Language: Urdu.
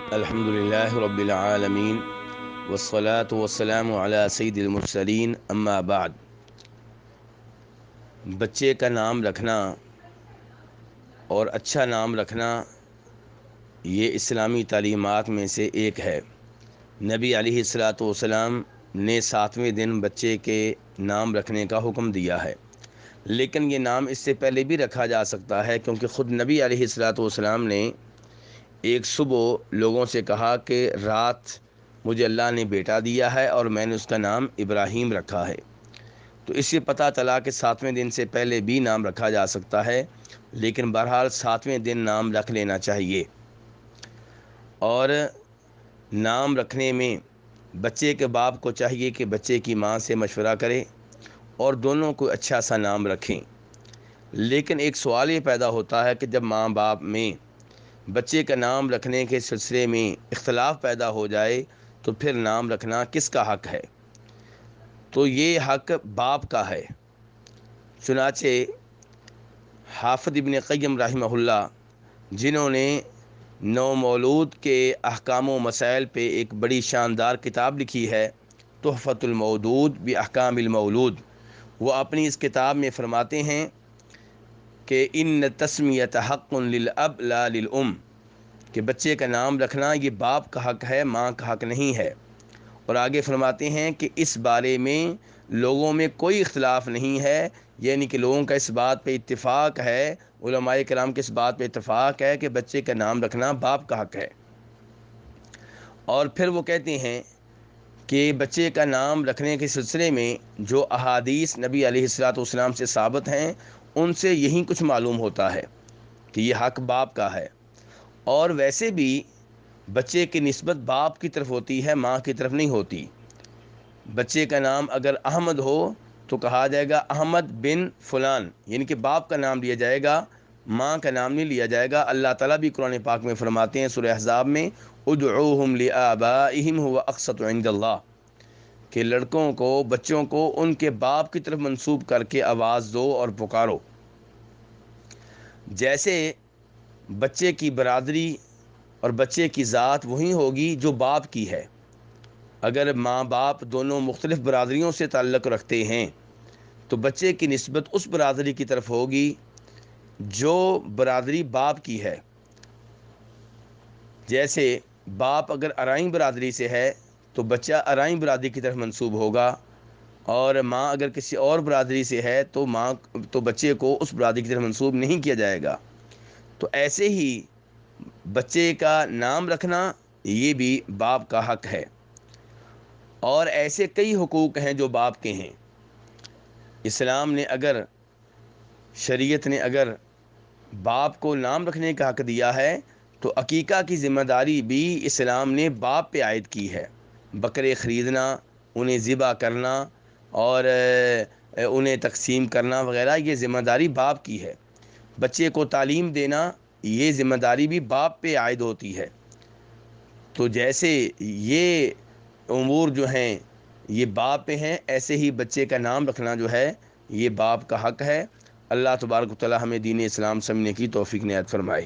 الحمد للہ رب العالمین والصلاة والسلام علی سید المرسلین اما بعد۔ بچے کا نام رکھنا اور اچھا نام رکھنا یہ اسلامی تعلیمات میں سے ایک ہے۔ نبی علیہ الصلاۃ والسلام نے 7ویں دن بچے کے نام رکھنے کا حکم دیا ہے، لیکن یہ نام اس سے پہلے بھی رکھا جا سکتا ہے، کیونکہ خود نبی علیہ الصلاۃ والسلام نے ایک صبح لوگوں سے کہا کہ رات مجھے اللہ نے بیٹا دیا ہے اور میں نے اس کا نام ابراہیم رکھا ہے۔ تو اس سے پتہ چلا کہ 7ویں دن سے پہلے بھی نام رکھا جا سکتا ہے، لیکن بہرحال 7ویں دن نام رکھ لینا چاہیے۔ اور نام رکھنے میں بچے کے باپ کو چاہیے کہ بچے کی ماں سے مشورہ کرے اور دونوں کو اچھا سا نام رکھیں۔ لیکن ایک سوال یہ پیدا ہوتا ہے کہ جب ماں باپ میں بچے کا نام رکھنے کے سلسلے میں اختلاف پیدا ہو جائے تو پھر نام رکھنا کس کا حق ہے؟ تو یہ حق باپ کا ہے۔ چنانچہ حافظ ابن قیم رحمہ اللہ، جنہوں نے نومولود کے احکام و مسائل پہ ایک بڑی شاندار کتاب لکھی ہے، تحفۃ المودود باحکام المولود، وہ اپنی اس کتاب میں فرماتے ہیں کہ ان تسمیۃ حق للاب لا للام، کہ بچے کا نام رکھنا یہ باپ کا حق ہے، ماں کا حق نہیں ہے۔ اور آگے فرماتے ہیں کہ اس بارے میں لوگوں میں کوئی اختلاف نہیں ہے، یعنی کہ لوگوں کا اس بات پہ اتفاق ہے، علماء کرام کے اس بات پہ اتفاق ہے کہ بچے کا نام رکھنا باپ کا حق ہے۔ اور پھر وہ کہتے ہیں کہ بچے کا نام رکھنے کے سلسلے میں جو احادیث نبی علیہ الصلاۃ والسلام سے ثابت ہیں، ان سے یہی کچھ معلوم ہوتا ہے کہ یہ حق باپ کا ہے۔ اور ویسے بھی بچے کی نسبت باپ کی طرف ہوتی ہے، ماں کی طرف نہیں ہوتی۔ بچے کا نام اگر احمد ہو تو کہا جائے گا احمد بن فلان، یعنی کہ باپ کا نام لیا جائے گا، ماں کا نام نہیں لیا جائے گا۔ اللہ تعالیٰ بھی قرآن پاک میں فرماتے ہیں سورہ احزاب میں، ادعوہم لآبائہم ھو اقسط عند اللہ، کہ لڑکوں کو، بچوں کو ان کے باپ کی طرف منسوب کر کے آواز دو اور پکارو۔ جیسے بچے کی برادری اور بچے کی ذات وہی ہوگی جو باپ کی ہے۔ اگر ماں باپ دونوں مختلف برادریوں سے تعلق رکھتے ہیں تو بچے کی نسبت اس برادری کی طرف ہوگی جو برادری باپ کی ہے۔ جیسے باپ اگر ارائیں برادری سے ہے تو بچہ ارائیں برادری کی طرف منسوب ہوگا، اور ماں اگر کسی اور برادری سے ہے تو بچے کو اس برادری کی طرف منسوب نہیں کیا جائے گا۔ تو ایسے ہی بچے کا نام رکھنا یہ بھی باپ کا حق ہے۔ اور ایسے کئی حقوق ہیں جو باپ کے ہیں۔ اسلام نے اگر، شریعت نے اگر باپ کو نام رکھنے کا حق دیا ہے تو عقیقہ کی ذمہ داری بھی اسلام نے باپ پہ عائد کی ہے۔ بکرے خریدنا، انہیں ذبح کرنا اور انہیں تقسیم کرنا وغیرہ، یہ ذمہ داری باپ کی ہے۔ بچے کو تعلیم دینا، یہ ذمہ داری بھی باپ پہ عائد ہوتی ہے۔ تو جیسے یہ امور جو ہیں یہ باپ پہ ہیں، ایسے ہی بچے کا نام رکھنا جو ہے یہ باپ کا حق ہے۔ اللہ تبارک و تعالی ہمیں دین اسلام سمجھنے کی توفیق عنایت فرمائے۔